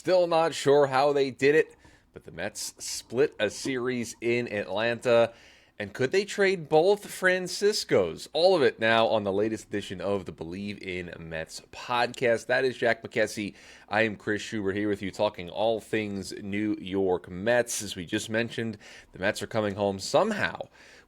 Still not sure how they did it, but the Mets split a series in Atlanta. And could they trade both Franciscos? All of it now on the latest edition of the Believe in Mets podcast. That is Jack McKessie. I am Chris Schubert here with you talking all things New York Mets. As we just mentioned, the Mets are coming home somehow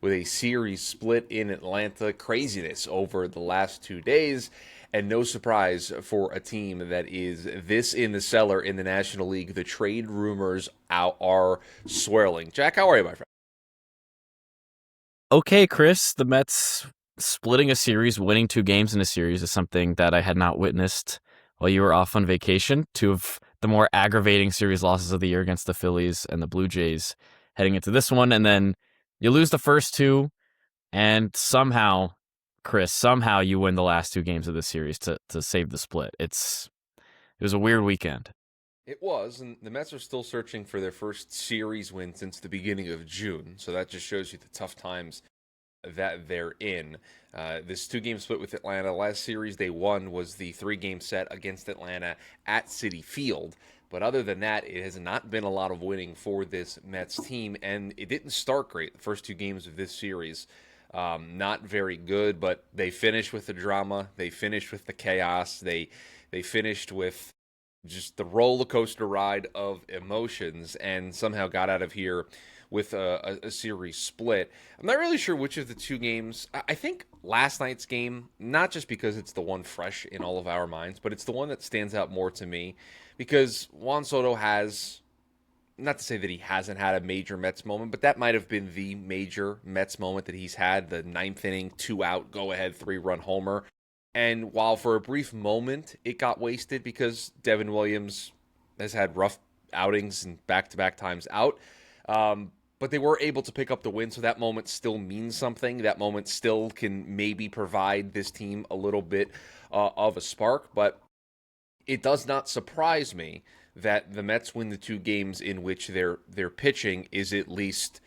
with a series split in Atlanta. Craziness over the last 2 days. And no surprise for a team that is this in the cellar in the National League. The trade rumors are swirling. Jack, how are you, my friend? Okay, Chris, the Mets splitting a series, winning 2 games in a series is something that I had not witnessed while you were off on vacation. 2 of the more aggravating series losses of the year against the Phillies and the Blue Jays heading into this one. And then you lose the first 2, and somehow, Chris, you win the last 2 games of the series to save the split. It was a weird weekend. It was, and the Mets are still searching for their first series win since the beginning of June, so that just shows you the tough times that they're in. This 2-game split with Atlanta, last series they won was the 3-game set against Atlanta at Citi Field, but other than that, it has not been a lot of winning for this Mets team, and it didn't start great the first 2 games of this series. Not very good, but they finished with the drama, they finished with the chaos, they finished with just the roller coaster ride of emotions and somehow got out of here with a series split. I'm not really sure which of the 2 games. I think last night's game, not just because it's the one fresh in all of our minds, but it's the one that stands out more to me because Juan Soto has, not to say that he hasn't had a major Mets moment, but that might have been the major Mets moment that he's had, the 9th inning, 2-out, go-ahead, 3-run homer. And while for a brief moment it got wasted because Devin Williams has had rough outings and back-to-back times out, but they were able to pick up the win, so that moment still means something. That moment still can maybe provide this team a little bit of a spark, but it does not surprise me that the Mets win the 2 games in which their pitching is at least,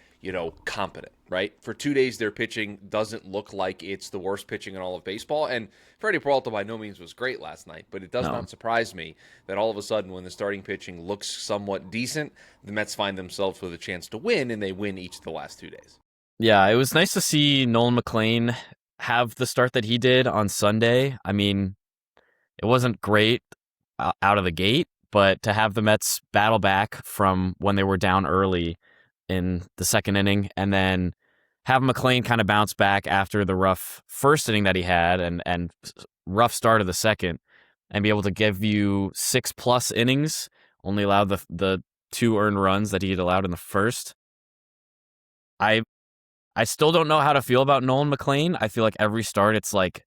competent, right? For 2 days, their pitching doesn't look like it's the worst pitching in all of baseball. And Freddie Peralta by no means was great last night, but it does not surprise me that all of a sudden when the starting pitching looks somewhat decent, the Mets find themselves with a chance to win, and they win each of the last 2 days. Yeah, it was nice to see Nolan McLean have the start that he did on Sunday. I mean, it wasn't great out of the gate, but to have the Mets battle back from when they were down early in the 2nd inning and then have McLean kind of bounce back after the rough first inning that he had and rough start of the second and be able to give you 6+ innings, only allowed the 2 earned runs that he had allowed in the first. I still don't know how to feel about Nolan McLean. I feel like every start it's like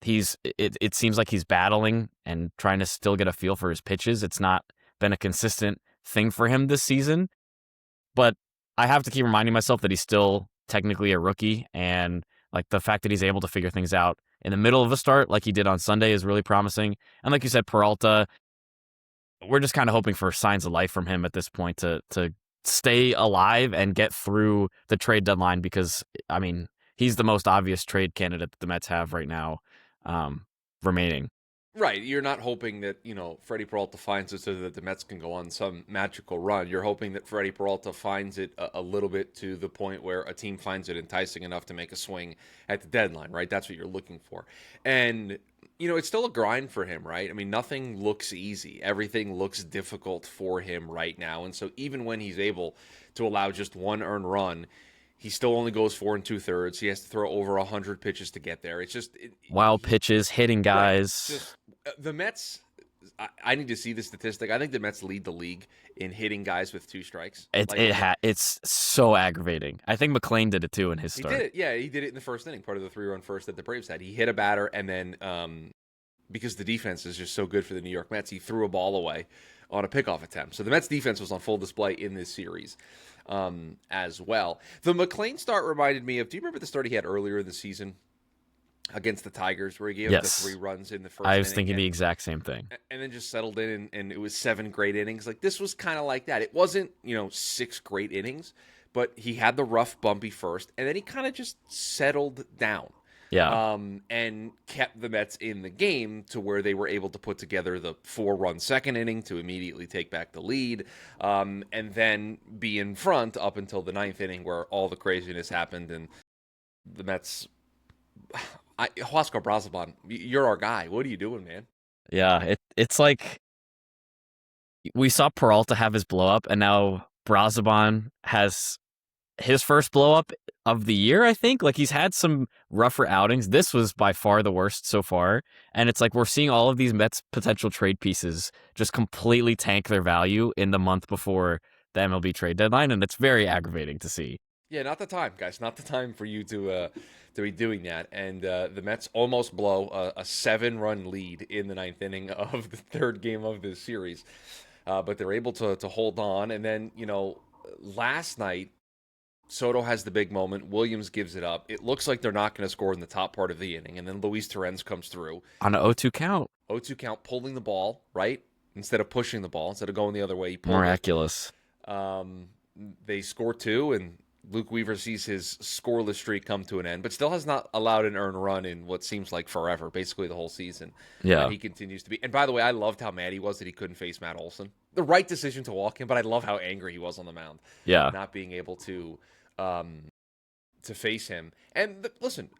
it seems like he's battling and trying to still get a feel for his pitches. It's not been a consistent thing for him this season. But I have to keep reminding myself that he's still technically a rookie, and like the fact that he's able to figure things out in the middle of a start like he did on Sunday is really promising. And like you said, Peralta, we're just kind of hoping for signs of life from him at this point to stay alive and get through the trade deadline because, I mean, he's the most obvious trade candidate that the Mets have right now remaining. Right. You're not hoping that, Freddie Peralta finds it so that the Mets can go on some magical run. You're hoping that Freddie Peralta finds it a little bit to the point where a team finds it enticing enough to make a swing at the deadline, right? That's what you're looking for. And, it's still a grind for him, right? I mean, nothing looks easy. Everything looks difficult for him right now. And so even when he's able to allow just 1 earned run, he still only goes 4 2/3. He has to throw over 100 pitches to get there. It's just wild pitches, hitting guys. Right. Just, the Mets. I need to see the statistic. I think the Mets lead the league in hitting guys with 2 strikes. It's so aggravating. I think McLean did it too in his start. He did it. Yeah, he did it in the first inning, part of the 3-run first that the Braves had. He hit a batter, and then because the defense is just so good for the New York Mets, he threw a ball away on a pickoff attempt. So the Mets defense was on full display in this series as well. The McLean start reminded me of, do you remember the start he had earlier in the season against the Tigers where he gave up the 3 runs in the first inning? I was thinking the exact same thing. And then just settled in, and it was 7 great innings. Like, this was kind of like that. It wasn't, 6 great innings, but he had the rough, bumpy first, and then he kind of just settled down. Yeah. and kept the Mets in the game to where they were able to put together the 4-run second inning to immediately take back the lead, and then be in front up until the ninth inning where all the craziness happened and the Mets. Huascar Brazaban, you're our guy. What are you doing, man? Yeah. It's like we saw Peralta have his blow up, and now Brazaban has his first blow up of the year, I think. Like, he's had some rougher outings. This was by far the worst so far. And it's like we're seeing all of these Mets potential trade pieces just completely tank their value in the month before the MLB trade deadline. And it's very aggravating to see. Yeah, not the time, guys. Not the time for you to be doing that. And the Mets almost blow a 7-run lead in the ninth inning of the third game of this series, but they're able to hold on. And then last night Soto has the big moment. Williams gives it up. It looks like they're not going to score in the top part of the inning, and then Luis Torrens comes through On an 0-2 count. 0-2 count, pulling the ball right instead of pushing the ball, instead of going the other way. He pulled Miraculous. it. They score two, and Luke Weaver sees his scoreless streak come to an end, but still has not allowed an earned run in what seems like forever, basically the whole season. Yeah. He continues to be. And by the way, I loved how mad he was that he couldn't face Matt Olson. The right decision to walk him, but I love how angry he was on the mound. Yeah. Not being able to face him. And listen,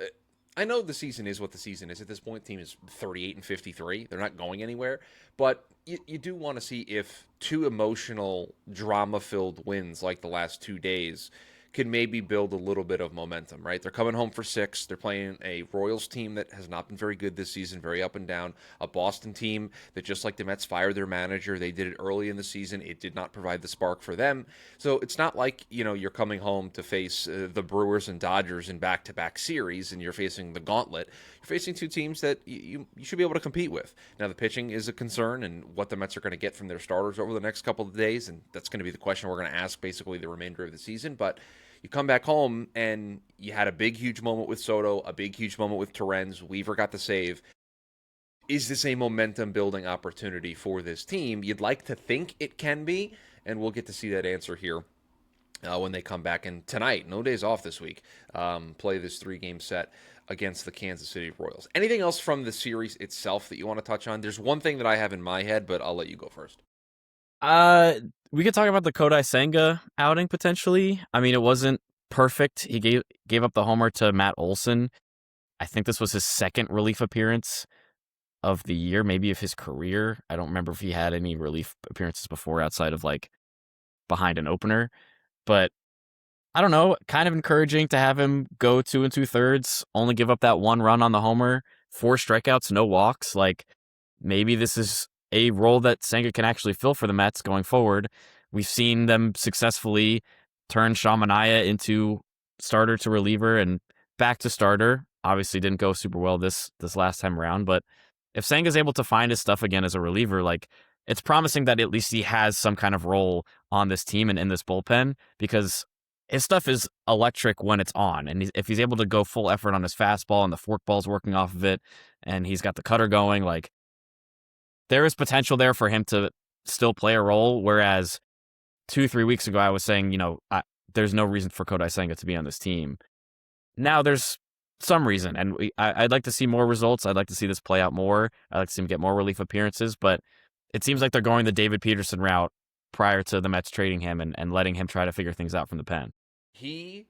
I know the season is what the season is at this point. The team is 38-53. They're not going anywhere. But you do want to see if two emotional, drama-filled wins like the last 2 days can maybe build a little bit of momentum, right? They're coming home for 6. They're playing a Royals team that has not been very good this season, very up and down. A Boston team that, just like the Mets, fired their manager. They did it early in the season. It did not provide the spark for them. So it's not like, you're coming home to face the Brewers and Dodgers in back-to-back series and you're facing the gauntlet. You're facing two teams that you should be able to compete with. Now, the pitching is a concern, and what the Mets are going to get from their starters over the next couple of days, and that's going to be the question we're going to ask basically the remainder of the season. But you come back home and you had a big, huge moment with Soto, a big, huge moment with Torrens. Weaver got the save. Is this a momentum-building opportunity for this team? You'd like to think it can be, and we'll get to see that answer here when they come back. And tonight, no days off this week, play this 3-game set against the Kansas City Royals. Anything else from the series itself that you want to touch on? There's one thing that I have in my head, but I'll let you go first. We could talk about the Kodai Senga outing potentially. I mean, it wasn't perfect. He gave up the homer to Matt Olson. I think this was his second relief appearance of the year, maybe of his career. I don't remember if he had any relief appearances before outside of like behind an opener. But I don't know, kind of encouraging to have him go 2 2/3, only give up that 1 run on the homer, 4 strikeouts, no walks. Like, maybe this is a role that Senga can actually fill for the Mets going forward. We've seen them successfully turn Shamanaya into starter to reliever and back to starter. Obviously didn't go super well this last time around, but if Senga's able to find his stuff again as a reliever, like, it's promising that at least he has some kind of role on this team and in this bullpen, because his stuff is electric when it's on. And if he's able to go full effort on his fastball and the forkball's working off of it, and he's got the cutter going, like, there is potential there for him to still play a role. Whereas 2-3 weeks ago, I was saying, there's no reason for Kodai Senga to be on this team. Now there's some reason, and I'd like to see more results. I'd like to see this play out more. I'd like to see him get more relief appearances, but it seems like they're going the David Peterson route prior to the Mets trading him and letting him try to figure things out from the pen. He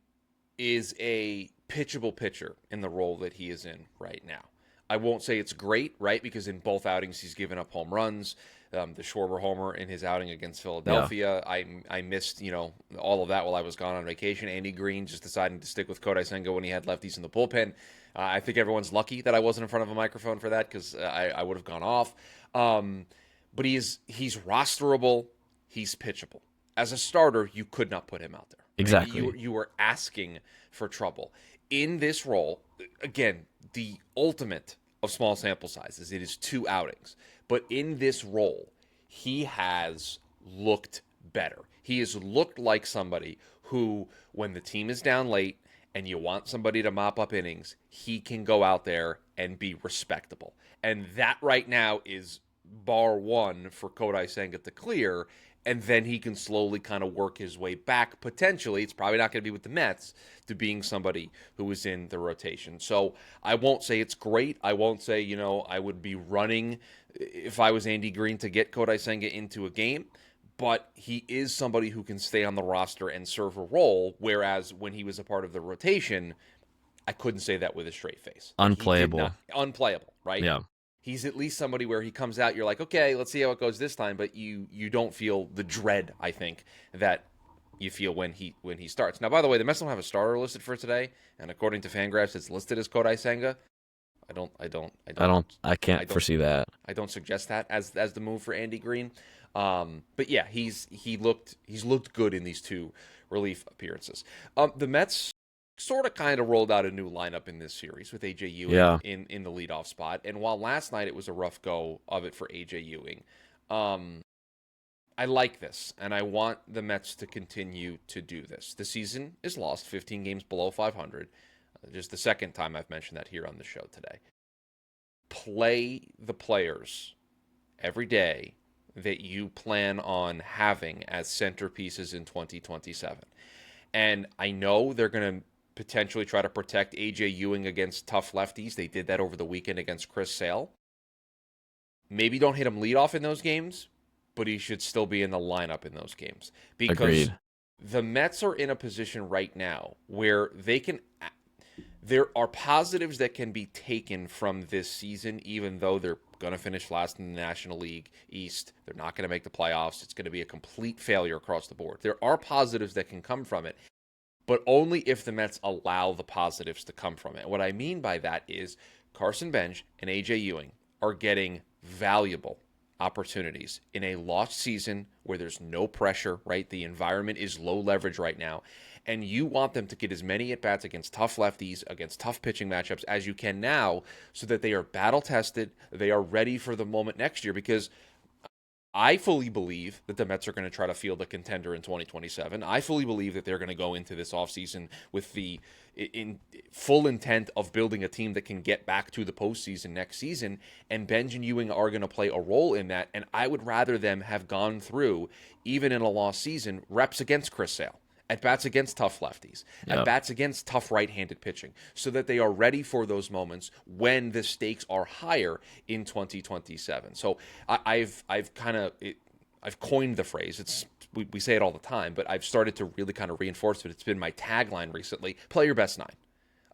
is a pitchable pitcher in the role that he is in right now. I won't say it's great, right? Because in both outings, he's given up home runs. The Schwarber homer in his outing against Philadelphia. Yeah. I missed, all of that while I was gone on vacation. Andy Green just deciding to stick with Kodai Senga when he had lefties in the bullpen. I think everyone's lucky that I wasn't in front of a microphone for that, because I would have gone off. But he's rosterable. He's pitchable. As a starter, you could not put him out there. Exactly. You were asking for trouble. In this role, again, the ultimate of small sample sizes, it is 2 outings. But in this role, he has looked better. He has looked like somebody who, when the team is down late and you want somebody to mop up innings, he can go out there and be respectable. And that right now is bar one for Kodai Senga to clear, and then he can slowly kind of work his way back. Potentially, it's probably not going to be with the Mets, to being somebody who is in the rotation. So I won't say it's great. I won't say, I would be running if I was Andy Green to get Kodai Senga into a game. But he is somebody who can stay on the roster and serve a role, whereas when he was a part of the rotation, I couldn't say that with a straight face. Unplayable. Unplayable, right? Yeah. He's at least somebody where he comes out, you're like, okay, let's see how it goes this time, but you don't feel the dread, I think, that you feel when he starts. Now, by the way, the Mets don't have a starter listed for today, and according to Fangraphs, it's listed as Kodai Senga. I can't foresee that. I don't suggest that as the move for Andy Green. But yeah, he's looked good in these two relief appearances. The Mets sort of kind of rolled out a new lineup in this series with A.J. Ewing in the leadoff spot. And while last night it was a rough go of it for A.J. Ewing, I like this, and I want the Mets to continue to do this. The season is lost, 15 games below 500. Just the second time I've mentioned that here on the show today. Play the players every day that you plan on having as centerpieces in 2027. And I know they're going to potentially try to protect A.J. Ewing against tough lefties. They did that over the weekend against Chris Sale. Maybe don't hit him leadoff in those games, but he should still be in the lineup in those games. Because Agreed. The Mets are in a position right now where there are positives that can be taken from this season, even though they're going to finish last in the National League East. They're not going to make the playoffs. It's going to be a complete failure across the board. There are positives that can come from it, but only if the Mets allow the positives to come from it. What I mean by that is Carson Bench and A.J. Ewing are getting valuable opportunities in a lost season where there's no pressure, right? The environment is low leverage right now. And you want them to get as many at-bats against tough lefties, against tough pitching matchups as you can now, so that they are battle-tested, they are ready for the moment next year, because I fully believe that the Mets are going to try to field a contender in 2027. I fully believe that they're going to go into this offseason with the full intent of building a team that can get back to the postseason next season, and Benj and Ewing are going to play a role in that, and I would rather them have gone through, even in a lost season, reps against Chris Sale, at-bats against tough lefties, at-bats against tough right-handed pitching, so that they are ready for those moments when the stakes are higher in 2027. So I've coined the phrase. We say it all the time, but I've started to really kind of reinforce it. It's been my tagline recently: play your best nine.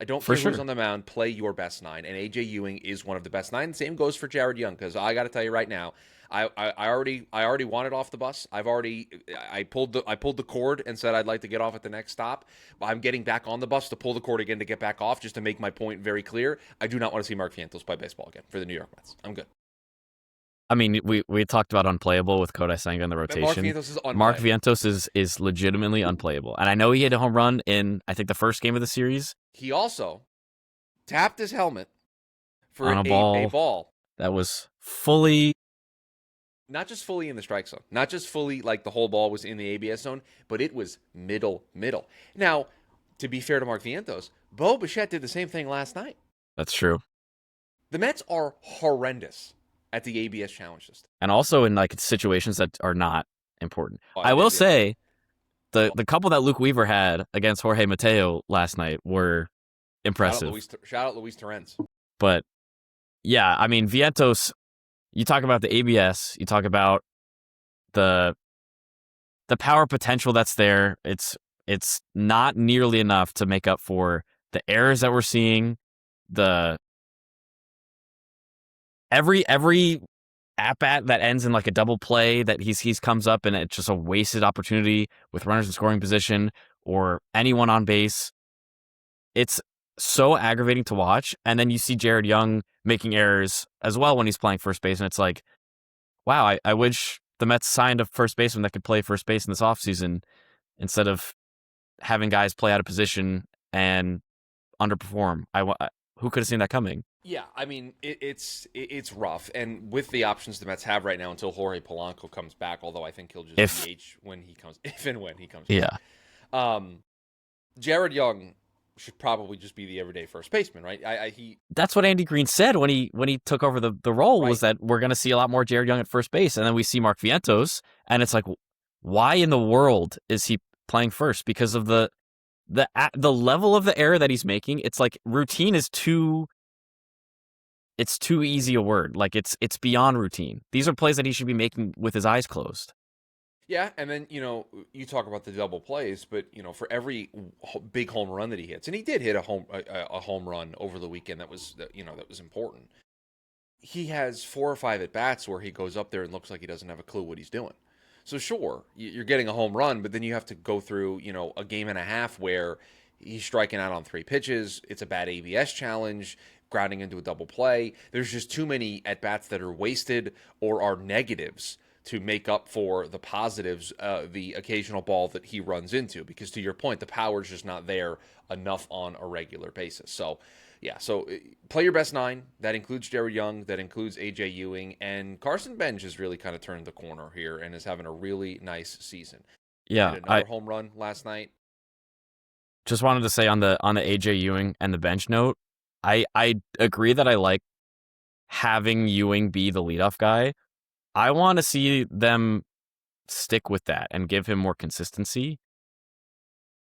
I don't care who's on the mound. Play your best nine, and A.J. Ewing is one of the best nine. Same goes for Jared Young, because I got to tell you right now, I already wanted off the bus. I pulled the cord and said I'd like to get off at the next stop. I'm getting back on the bus to pull the cord again to get back off, just to make my point very clear. I do not want to see Mark Vientos play baseball again for the New York Mets. I'm good. I mean, we talked about unplayable with Kodai Senga in the rotation. Mark Vientos is unplayable. Mark Vientos is legitimately unplayable. And I know he hit a home run in, I think, the first game of the series. He also tapped his helmet for on a ball that was fully... Not just fully in the strike zone. Not just fully like the whole ball was in the ABS zone, but it was middle. Now, to be fair to Mark Vientos, Bo Bichette did the same thing last night. That's true. The Mets are horrendous at the ABS challenge system. And also in like situations that are not important. I will say the couple that Luke Weaver had against Jorge Mateo last night were impressive. Shout out Luis Torrens. But yeah, I mean, Vientos, you talk about the ABS, you talk about the power potential that's there. It's not nearly enough to make up for the errors that we're seeing. Every at-bat that ends in like a double play that he's comes up and it's just a wasted opportunity with runners in scoring position or anyone on base. It's so aggravating to watch. And then you see Jared Young making errors as well when he's playing first base. And it's like, wow, I wish the Mets signed a first baseman that could play first base in this offseason instead of having guys play out of position and underperform. Who could have seen that coming? Yeah, I mean, it's rough. And with the options the Mets have right now until Jorge Polanco comes back, although I think he'll just DH when he comes, if and when he comes back. Yeah. Jared Young, should probably just be the everyday first baseman, right? That's what Andy Green said when he took over the role, right. was that we're going to see a lot more Jared Young at first base, and then we see Mark Vientos, and it's like, why in the world is he playing first? Because of the level of the error that he's making. It's like routine is too easy a word. Like it's beyond routine. These are plays that he should be making with his eyes closed. Yeah, and then you talk about the double plays, but for every big home run that he hits, and he did hit a home run over the weekend that was important. He has 4 or 5 at bats where he goes up there and looks like he doesn't have a clue what he's doing. So sure, you're getting a home run, but then you have to go through a game and a half where he's striking out on 3 pitches. It's a bad ABS challenge, grounding into a double play. There's just too many at bats that are wasted or are negatives to make up for the positives, the occasional ball that he runs into. Because to your point, the power's just not there enough on a regular basis. So, yeah, play your best 9. That includes Jared Young. That includes A.J. Ewing. And Carson Bench has really kind of turned the corner here and is having a really nice season. Yeah, Hit another home run last night. Just wanted to say on the A.J. Ewing and the bench note, I agree that I like having Ewing be the leadoff guy. I want to see them stick with that and give him more consistency.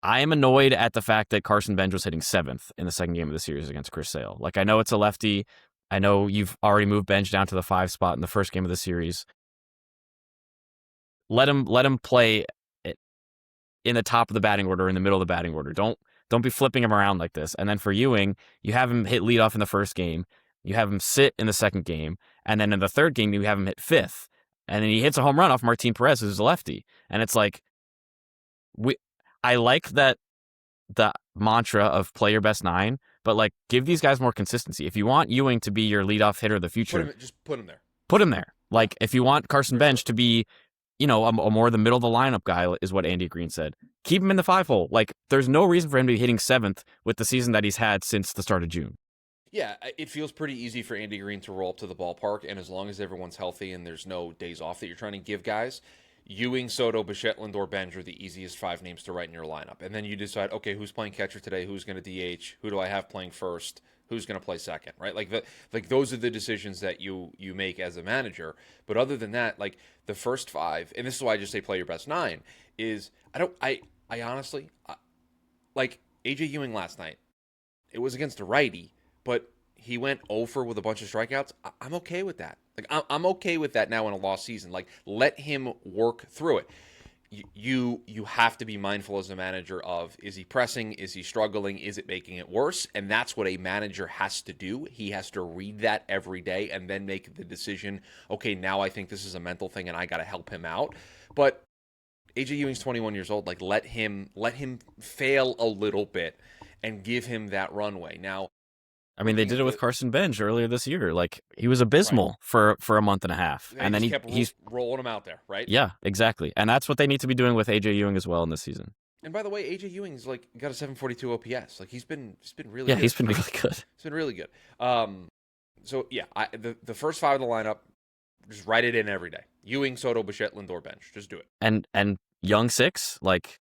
I am annoyed at the fact that Carson Bench was hitting 7th in the second game of the series against Chris Sale. Like, I know it's a lefty. I know you've already moved Bench down to the 5 spot in the first game of the series. Let him play in the top of the batting order, in the middle of the batting order. Don't be flipping him around like this. And then for Ewing, you have him hit leadoff in the first game. You have him sit in the second game. And then in the third game, you have him hit 5th. And then he hits a home run off Martin Perez, who's a lefty. And it's like, I like that the mantra of play your best 9, but like give these guys more consistency. If you want Ewing to be your leadoff hitter of the future, just put him there. Put him there. Like if you want Carson Bench to be, a more the middle of the lineup guy, is what Andy Green said. Keep him in the 5 hole. Like there's no reason for him to be hitting 7th with the season that he's had since the start of June. Yeah, it feels pretty easy for Andy Green to roll up to the ballpark, and as long as everyone's healthy and there's no days off that you're trying to give guys, Ewing, Soto, Bichette, Lindor, Bench are the easiest 5 names to write in your lineup. And then you decide, okay, who's playing catcher today? Who's going to DH? Who do I have playing first? Who's going to play second? Right? Like those are the decisions that you make as a manager. But other than that, like the first 5, and this is why I just say play your best 9, is I honestly like AJ Ewing last night. It was against a righty, but he went over with a bunch of strikeouts. I'm okay with that. Like I'm okay with that now in a lost season. Like let him work through it. You have to be mindful as a manager of, is he pressing? Is he struggling? Is it making it worse? And that's what a manager has to do. He has to read that every day and then make the decision, okay, now I think this is a mental thing and I got to help him out. But AJ Ewing's 21 years old. Like let him fail a little bit and give him that runway. Now, I mean, they did it with Carson Bench earlier this year. Like he was abysmal for a month and a half, and then he's rolling him out there, right? Yeah, exactly, and that's what they need to be doing with AJ Ewing as well in this season. And by the way, AJ Ewing's like got a 742 OPS. Like he's been really good. He's been really good. He's been really good. So yeah, the first 5 of the lineup, just write it in every day. Ewing, Soto, Bichette, Lindor, Bench. Just do it. And Young 6, like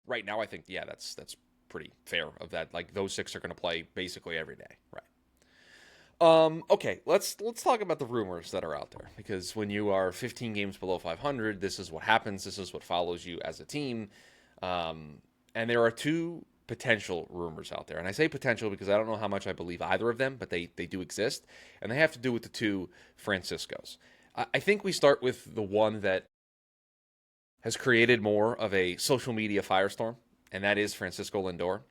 right now, I think that's pretty fair of that. Like those 6 are going to play basically every day, right? Okay, let's talk about the rumors that are out there, because when you are 15 games below 500, this is what happens. This is what follows you as a team. And there are 2 potential rumors out there, and I say potential because I don't know how much I believe either of them, but they do exist, and they have to do with the 2 Franciscos. I think we start with the one that has created more of a social media firestorm, and that is Francisco Lindor.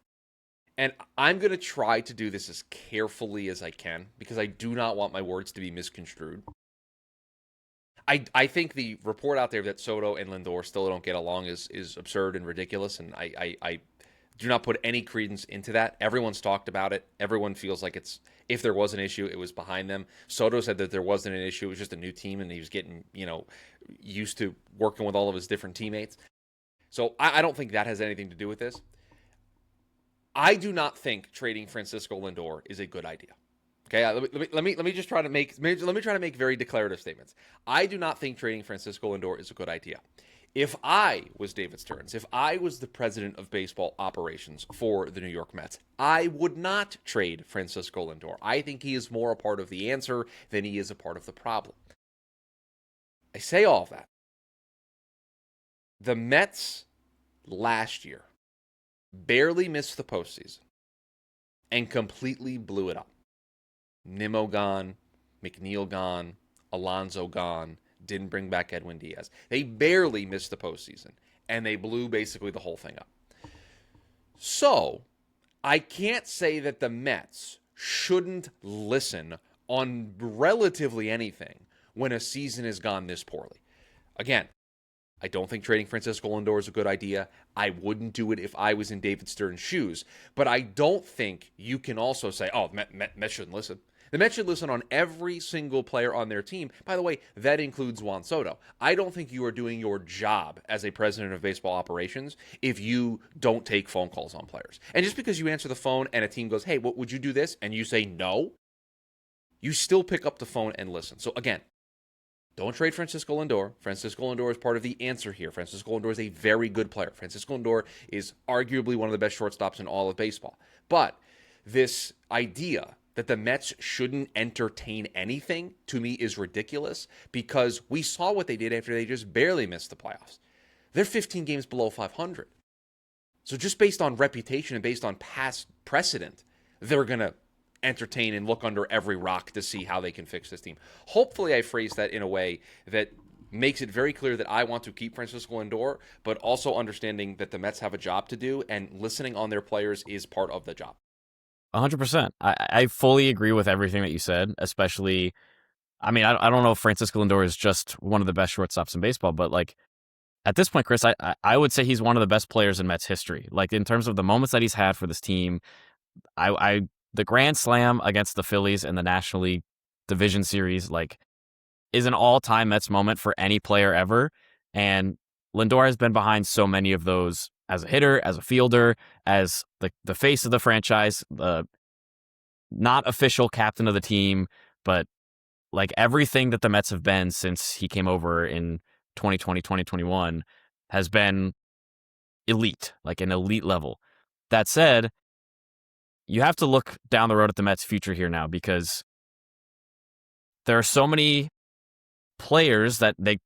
And I'm going to try to do this as carefully as I can, because I do not want my words to be misconstrued. I think the report out there that Soto and Lindor still don't get along is absurd and ridiculous, and I do not put any credence into that. Everyone's talked about it. Everyone feels like if there was an issue, it was behind them. Soto said that there wasn't an issue. It was just a new team, and he was getting used to working with all of his different teammates. So I don't think that has anything to do with this. I do not think trading Francisco Lindor is a good idea. Okay, let me just try to make very declarative statements. I do not think trading Francisco Lindor is a good idea. If I was David Stearns, if I was the president of baseball operations for the New York Mets, I would not trade Francisco Lindor. I think he is more a part of the answer than he is a part of the problem. I say all of that. The Mets last year barely missed the postseason and completely blew it up. Nimmo gone, McNeil gone, Alonso gone, didn't bring back Edwin Diaz. They barely missed the postseason, and they blew basically the whole thing up. So, I can't say that the Mets shouldn't listen on relatively anything when a season has gone this poorly. Again, I don't think trading Francisco Lindor is a good idea. I wouldn't do it if I was in David Stern's shoes. But I don't think you can also say, oh, Mets shouldn't listen. The Mets should listen on every single player on their team. By the way, that includes Juan Soto. I don't think you are doing your job as a president of baseball operations if you don't take phone calls on players. And just because you answer the phone and a team goes, hey, what would you do this? And you say no, you still pick up the phone and listen. So again, don't trade Francisco Lindor. Francisco Lindor is part of the answer here. Francisco Lindor is a very good player. Francisco Lindor is arguably one of the best shortstops in all of baseball. But this idea that the Mets shouldn't entertain anything, to me, is ridiculous because we saw what they did after they just barely missed the playoffs. They're 15 games below 500. So just based on reputation and based on past precedent, they're going to entertain and look under every rock to see how they can fix this team. Hopefully I phrase that in a way that makes it very clear that I want to keep Francisco Lindor, but also understanding that the Mets have a job to do and listening on their players is part of the job. 100%. I fully agree with everything that you said, especially, I mean, I don't know if Francisco Lindor is just one of the best shortstops in baseball, but like at this point, Chris, I would say he's one of the best players in Mets history. Like in terms of the moments that he's had for this team, the grand slam against the Phillies in the National League Division Series, like, is an all-time Mets moment for any player ever. And Lindor has been behind so many of those as a hitter, as a fielder, as the face of the franchise, the not official captain of the team, but like everything that the Mets have been since he came over in 2020, 2021 has been elite, like an elite level. That said, you have to look down the road at the Mets' future here now because there are so many players that they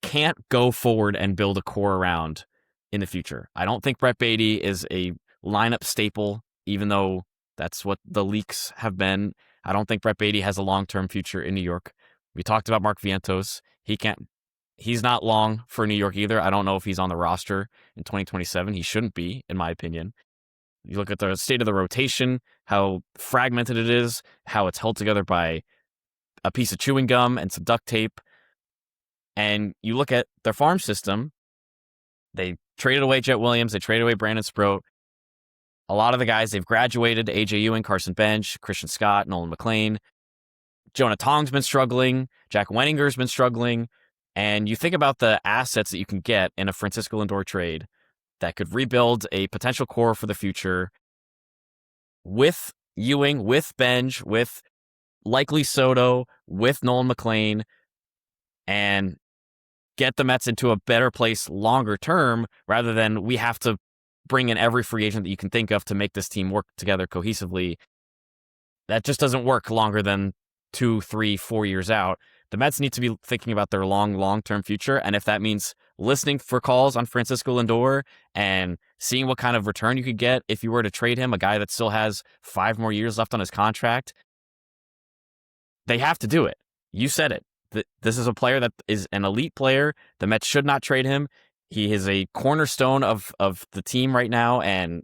can't go forward and build a core around in the future. I don't think Brett Baty is a lineup staple, even though that's what the leaks have been. I don't think Brett Baty has a long-term future in New York. We talked about Mark Vientos. He's not long for New York either. I don't know if he's on the roster in 2027. He shouldn't be, in my opinion. You look at the state of the rotation, how fragmented it is, how it's held together by a piece of chewing gum and some duct tape. And you look at their farm system, they traded away Jet Williams, they traded away Brandon Sproat. A lot of the guys, they've graduated, AJ Ewing, Carson Bench, Christian Scott, Nolan McLean. Jonah Tong's been struggling, Jack Wenninger's been struggling. And you think about the assets that you can get in a Francisco Lindor trade that could rebuild a potential core for the future with Ewing, with Benj, with likely Soto, with Nolan McLean, and get the Mets into a better place longer term rather than we have to bring in every free agent that you can think of to make this team work together cohesively. That just doesn't work longer than 2, 3, 4 years out. The Mets need to be thinking about their long-term future, and if that means listening for calls on Francisco Lindor and seeing what kind of return you could get if you were to trade him, a guy that still has 5 more years left on his contract, they have to do it. You said it. This is a player that is an elite player. The Mets should not trade him. He is a cornerstone of the team right now and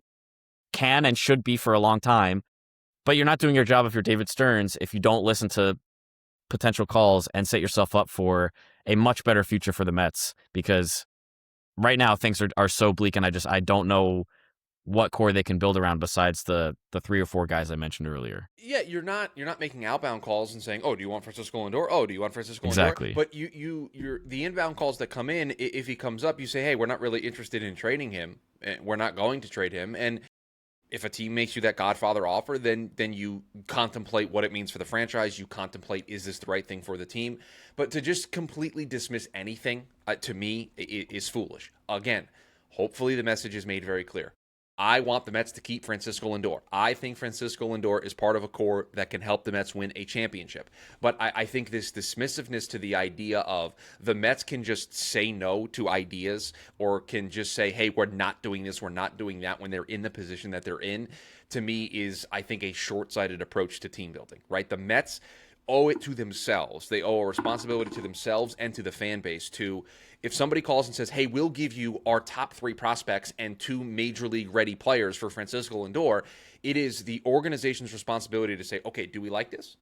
can and should be for a long time. But you're not doing your job if you're David Stearns if you don't listen to potential calls and set yourself up for a much better future for the Mets, because right now things are so bleak, and I don't know what core they can build around besides the 3 or 4 guys I mentioned earlier. Yeah, you're not making outbound calls and saying, "Oh, do you want Francisco Lindor? Oh, do you want Francisco Lindor?" Exactly. But you're the inbound calls that come in, if he comes up, you say, "Hey, we're not really interested in trading him. We're not going to trade him." And if a team makes you that Godfather offer, then you contemplate what it means for the franchise. You contemplate, is this the right thing for the team? But to just completely dismiss anything, to me, is foolish. Again, hopefully the message is made very clear. I want the Mets to keep Francisco Lindor. I think Francisco Lindor is part of a core that can help the Mets win a championship. But I think this dismissiveness to the idea of the Mets can just say no to ideas or can just say, hey, we're not doing this, we're not doing that when they're in the position that they're in, to me is, I think, a short-sighted approach to team building, right? The Mets owe it to themselves. They owe a responsibility to themselves and to the fan base to, if somebody calls and says, hey, we'll give you our top 3 prospects and 2 major league ready players for Francisco Lindor, it is the organization's responsibility to say, okay, do we like this?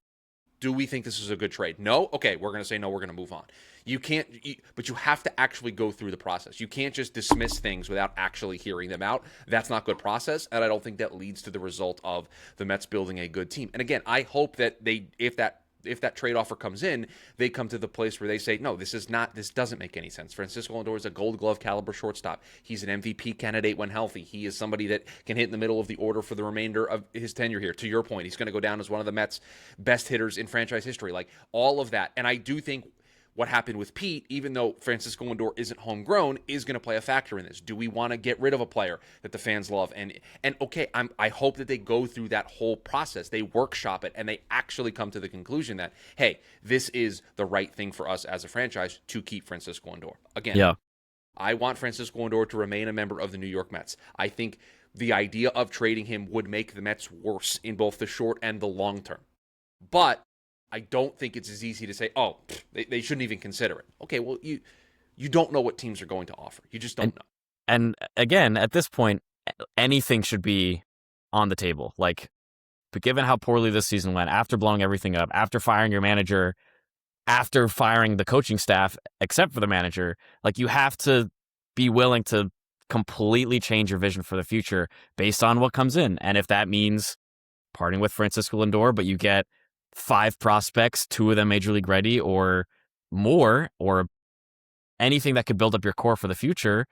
Do we think this is a good trade? No? Okay, we're going to say no, we're going to move on. You can't, but you have to actually go through the process. You can't just dismiss things without actually hearing them out. That's not good process, and I don't think that leads to the result of the Mets building a good team. And again, I hope that if that trade offer comes in, they come to the place where they say, no, this doesn't make any sense. Francisco Lindor is a Gold Glove caliber shortstop. He's an MVP candidate when healthy. He is somebody that can hit in the middle of the order for the remainder of his tenure here. To your point, he's going to go down as one of the Mets' best hitters in franchise history. Like, all of that. And I do think what happened with Pete, even though Francisco Lindor isn't homegrown, is going to play a factor in this. Do we want to get rid of a player that the fans love? And okay, I hope that they go through that whole process. They workshop it, and they actually come to the conclusion that, hey, this is the right thing for us as a franchise to keep Francisco Lindor. Again, Yeah. I want Francisco Lindor to remain a member of the New York Mets. I think the idea of trading him would make the Mets worse in both the short and the long term. But I don't think it's as easy to say, oh, they shouldn't even consider it. Okay, well, you don't know what teams are going to offer. You just don't know. And again, at this point, anything should be on the table. Like, but given how poorly this season went, after blowing everything up, after firing your manager, after firing the coaching staff, except for the manager, like, you have to be willing to completely change your vision for the future based on what comes in. And if that means parting with Francisco Lindor, but you get 5 prospects, 2 of them major league ready or more, or anything that could build up your core for the future,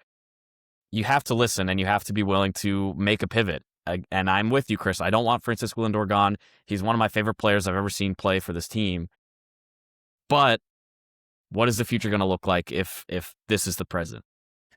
you have to listen and you have to be willing to make a pivot. And I'm with you, Chris. I don't want Francisco Lindor gone. He's one of my favorite players I've ever seen play for this team. But what is the future going to look like if this is the present?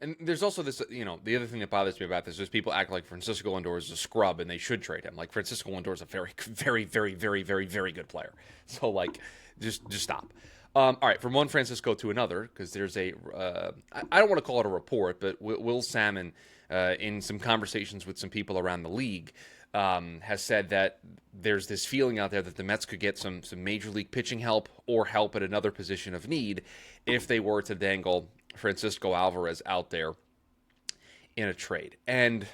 And there's also this, the other thing that bothers me about this is people act like Francisco Lindor is a scrub and they should trade him. Like, Francisco Lindor is a very, very, very, very, very, very good player. So, like, just stop. All right, from one Francisco to another, because there's I don't want to call it a report, but Will Salmon, in some conversations with some people around the league, has said that there's this feeling out there that the Mets could get some major league pitching help or help at another position of need if they were to dangle Francisco Alvarez out there in a trade. And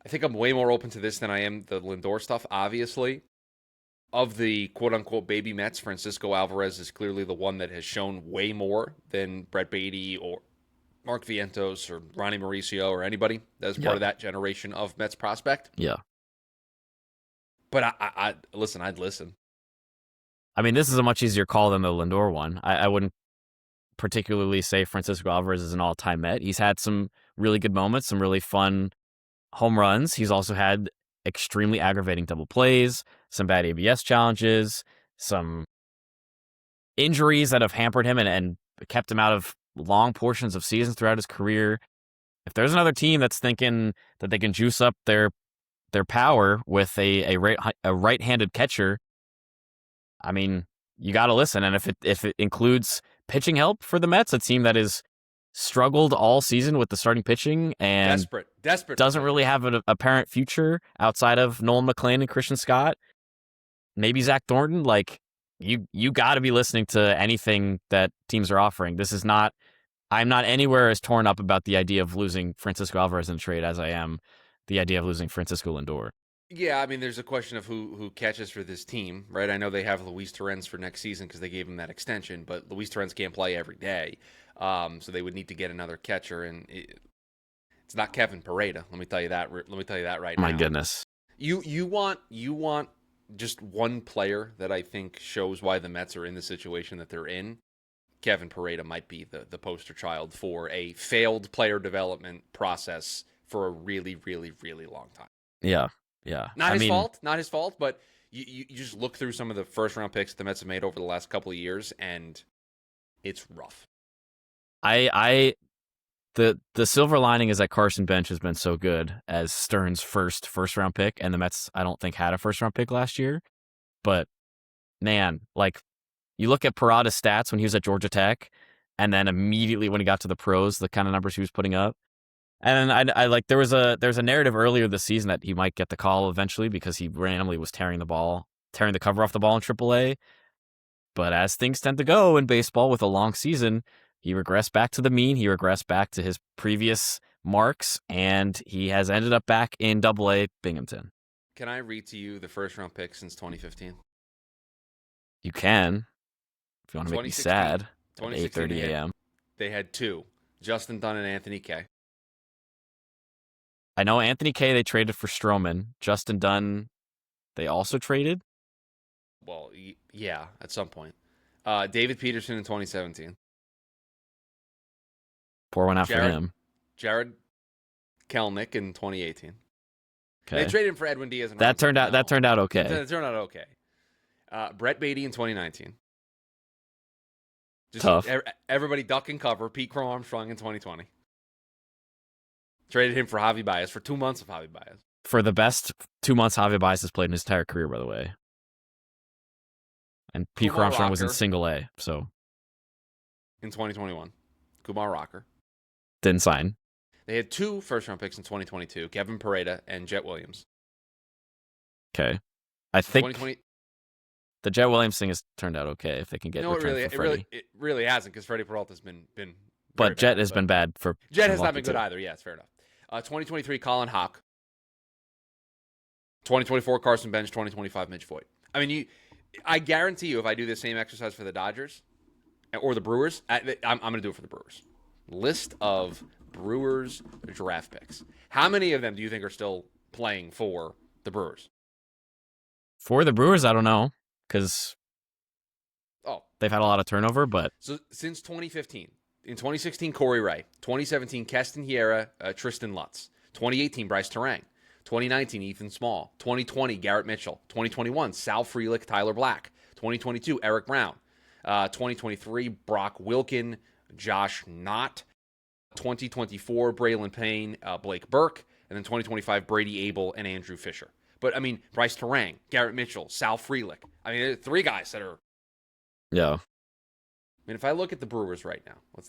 I think I'm way more open to this than I am the Lindor stuff, obviously. Of the quote-unquote baby Mets, Francisco Alvarez is clearly the one that has shown way more than Brett Beatty or Mark Vientos or Ronnie Mauricio or anybody that is part of that generation of Mets prospect. Yeah. But I'd listen. I mean, this is a much easier call than the Lindor one. I wouldn't particularly say Francisco Alvarez is an all-time Met. He's had some really good moments, some really fun home runs. He's also had extremely aggravating double plays, some bad ABS challenges, some injuries that have hampered him and kept him out of long portions of seasons throughout his career. If there's another team that's thinking that they can juice up their power with a right-handed catcher, I mean, you got to listen. And if it includes pitching help for the Mets, a team that has struggled all season with the starting pitching and desperate doesn't really have an apparent future outside of Nolan McLean and Christian Scott, maybe Zach Thornton, like, you got to be listening to anything that teams are offering. I'm not anywhere as torn up about the idea of losing Francisco Alvarez in a trade as I am the idea of losing Francisco Lindor. Yeah, I mean, there's a question of who catches for this team, right? I know they have Luis Torrens for next season because they gave him that extension, but Luis Torrens can't play every day, so they would need to get another catcher, and it's not Kevin Pareda. Let me tell you that. Right now. My goodness. You want just one player that I think shows why the Mets are in the situation that they're in. Kevin Pareda might be the poster child for a failed player development process for a really, really, really long time. Yeah, yeah. Not I his mean, fault, not his fault, but you just look through some of the first round picks the Mets have made over the last couple of years, and it's rough. I the silver lining is that Carson Bench has been so good as Stearns' first round pick, and the Mets I don't think had a first round pick last year. But man, like you look at Parada's stats when he was at Georgia Tech, and then immediately when he got to the pros, the kind of numbers he was putting up. And I like there's a narrative earlier this season that he might get the call eventually because he randomly was tearing the cover off the ball in AAA. But as things tend to go in baseball with a long season, he regressed back to the mean. He regressed back to his previous marks, and he has ended up back in AA Binghamton. Can I read to you the first round pick since 2015? You can, if you want to make me sad, at 8:30 a.m. They had two, Justin Dunn and Anthony Kay. I know Anthony Kay they traded for Stroman. Justin Dunn they also traded. Well, yeah, at some point. David Peterson in 2017. Pour one out for him. Jared Kelnick in 2018. Okay. They traded him for Edwin Diaz. And that turned out okay. That turned out okay. Brett Beatty in 2019. Just tough. Everybody duck and cover. Pete Crow Armstrong in 2020. Traded him for Javi Baez for 2 months of Javi Baez. For the best 2 months Javi Baez has played in his entire career, by the way. And Pete Crow Armstrong was in single A, so. In 2021. Kumar Rocker. Didn't sign. They had 2 first-round picks in 2022, Kevin Pareda and Jet Williams. Okay. I think the Jet Williams thing has turned out okay if they can get returned for Freddie. It really hasn't because Freddie Peralta's been but Jet has been bad for Jet has not been good either. Yeah, it's fair enough. 2023 Colin Hawk. 2024 Carson Bench. 2025 Mitch Voigt. I mean, I guarantee you, if I do the same exercise for the Dodgers or the Brewers, I'm going to do it for the Brewers. List of Brewers draft picks. How many of them do you think are still playing for the Brewers? For the Brewers, I don't know, because they've had a lot of turnover. But so since 2015, in 2016, Corey Ray. 2017, Keston Hiera, Tristan Lutz. 2018, Bryce Terang. 2019, Ethan Small. 2020, Garrett Mitchell. 2021, Sal Frelick, Tyler Black. 2022, Eric Brown. 2023, Brock Wilkin, Josh Knott. 2024, Braylon Payne, Blake Burke. And then 2025, Brady Abel and Andrew Fisher. But, I mean, Bryce Terang, Garrett Mitchell, Sal Frelick. I mean, there are 3 guys that are... Yeah. I mean, if I look at the Brewers right now, let's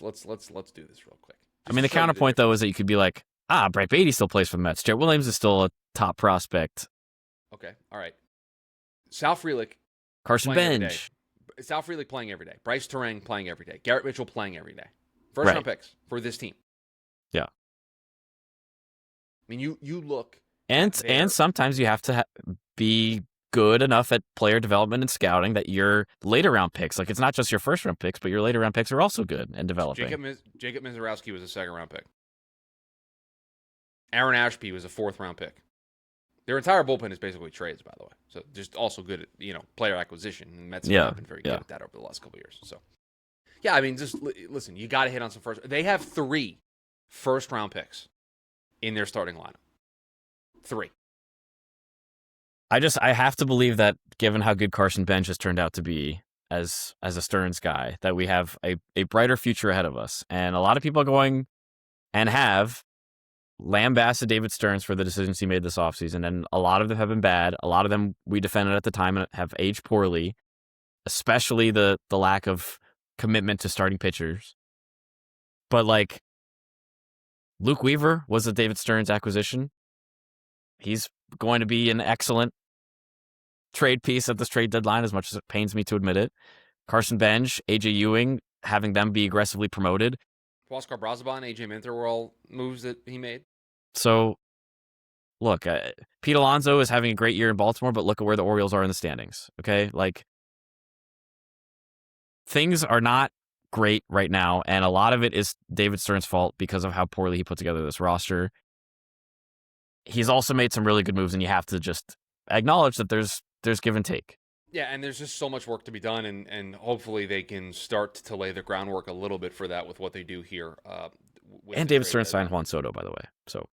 do this real quick. I mean, the counterpoint, though, is that you could be like, Brett Beatty still plays for the Mets. Jet Williams is still a top prospect. Okay, all right. Sal Frelick. Carson Bench. Sal Frelick playing every day. Bryce Terang playing every day. Garrett Mitchell playing every day. First-round picks for this team. Yeah. I mean, you look... And sometimes you have to be good enough at player development and scouting that your later round picks, like it's not just your first round picks, but your later round picks are also good and developing. Jacob Mizorowski was a second-round pick. Aaron Ashby was a 4th-round pick. Their entire bullpen is basically trades, by the way. So just also good at player acquisition. And Mets have been very good at that over the last couple of years. So yeah, I mean, just listen. You got to hit on some first. They have 3 first-round picks in their starting lineup. 3. I have to believe that given how good Carson Bench has turned out to be as a Stearns guy, that we have a brighter future ahead of us. And a lot of people are going and have lambasted David Stearns for the decisions he made this offseason, and a lot of them have been bad. A lot of them we defended at the time and have aged poorly, especially the lack of commitment to starting pitchers. But like Luke Weaver was a David Stearns acquisition. He's going to be an excellent trade piece at this trade deadline, as much as it pains me to admit it. Carson Bench, AJ Ewing, having them be aggressively promoted. Huascar Brazaban, AJ Minter were all moves that he made. So, look, Pete Alonso is having a great year in Baltimore, but look at where the Orioles are in the standings, okay? Like, things are not great right now, and a lot of it is David Stearns' fault because of how poorly he put together this roster. He's also made some really good moves, and you have to just acknowledge that there's give and take. Yeah, and there's just so much work to be done, and hopefully they can start to lay the groundwork a little bit for that with what they do here. And David Stearns signed Juan Soto, by the way. So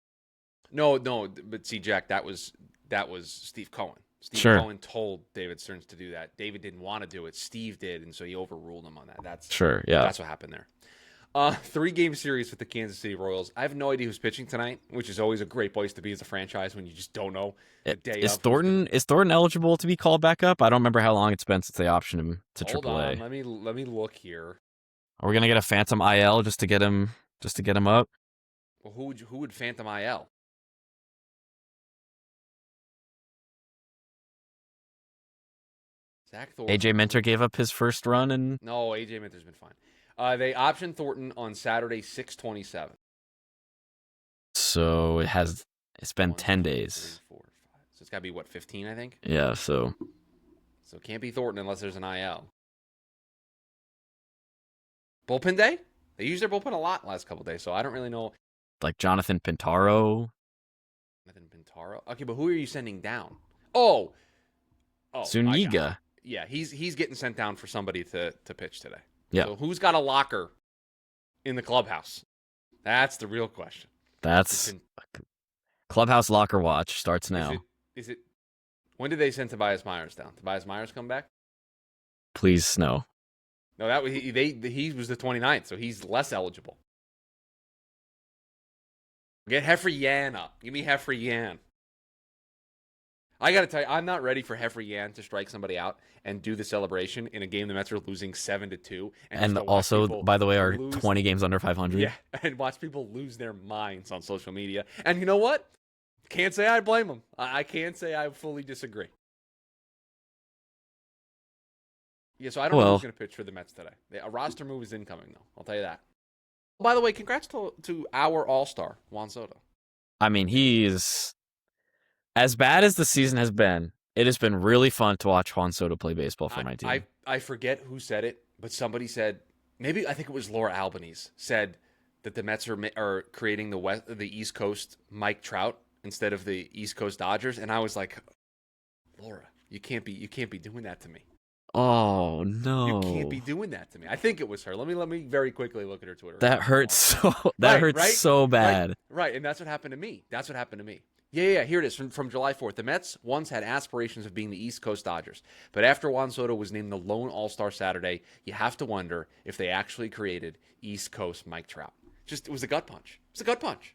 No, but see, Jack, that was Steve Cohen. Steve Sure, Cohen told David Stearns to do that. David didn't want to do it. Steve did, and so he overruled him on that. sure, yeah. That's what happened there. 3-game series with the Kansas City Royals. I have no idea who's pitching tonight, which is always a great place to be as a franchise when you just don't know the day Is of. Thornton eligible to be called back up? I don't remember how long it's been since they optioned him to Hold AAA. on, let me look here. Are we gonna get a phantom IL just to get him up? Well, who would Phantom IL? Zach Thornton. AJ Minter gave up his first run, and No, AJ Minter's been fine. They optioned Thornton on Saturday, 6/27. so it's been 1, 10 2, days. 3, 4, 5. So it's got to be, what, 15, I think? Yeah, so So it can't be Thornton unless there's an IL. Bullpen day? They use their bullpen a lot the last couple days, so I don't really know. like Jonathan Pintaro, Jonathan Pintaro. Okay, but who are you sending down? Oh, Zuniga. yeah, he's getting sent down for somebody to pitch today. Yeah. So who's got a locker in the clubhouse? That's the real question. That's clubhouse locker watch starts now. Is it? When did they send Tobias Myers down? Tobias Myers come back? Please no. No, that was he was the 29th, so he's less eligible. Get Heffrey Yan up. Give me Heffrey Yan. I got to tell you, I'm not ready for Heffrey Yan to strike somebody out and do the celebration in a game the Mets are losing 7-2. And also, by the way, are 20 games under 500. Yeah, and watch people lose their minds on social media. And you know what? Can't say I blame them. I can't say I fully disagree. Yeah, so I don't know who's going to pitch for the Mets today. A roster move is incoming, though. I'll tell you that. By the way, congrats to our all-star, Juan Soto. I mean, he's as bad as the season has been. It has been really fun to watch Juan Soto play baseball for my team. I forget who said it, but somebody said, maybe I think it was Laura Albanese, said that the Mets are creating the East Coast Mike Trout instead of the East Coast Dodgers, and I was like, Laura, you can't be doing that to me. Oh no! You can't be doing that to me. I think it was her. Let me very quickly look at her Twitter. That hurts so. That hurts so bad. Right, and that's what happened to me. Yeah. Here it is from July 4th. The Mets once had aspirations of being the East Coast Dodgers, but after Juan Soto was named the lone All-Star Saturday, you have to wonder if they actually created East Coast Mike Trout. It was a gut punch. It was a gut punch.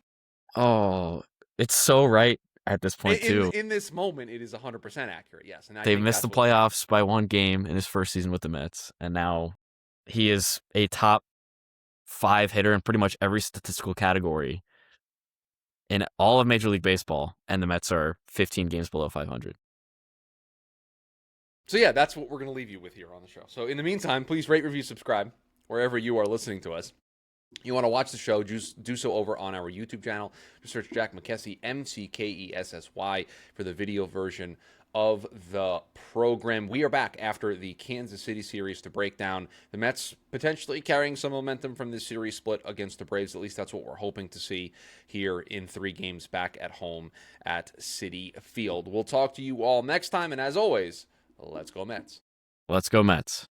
Oh, it's so right at this point too. In this moment, it is 100% accurate. Yes, and they've missed the playoffs by one game in his first season with the Mets, and now he is a top 5 hitter in pretty much every statistical category in all of Major League Baseball, and the Mets are 15 games below 500. So yeah, that's what we're going to leave you with here on the show. So in the meantime, please rate, review, subscribe wherever you are listening to us. You want to watch the show, do so over on our YouTube channel. Just search Jack McKessy, McKessy, for the video version of the program. We are back after the Kansas City series to break down the Mets potentially carrying some momentum from this series split against the Braves. At least that's what we're hoping to see here in 3 games back at home at Citi Field. We'll talk to you all next time, and as always, let's go Mets. Let's go Mets.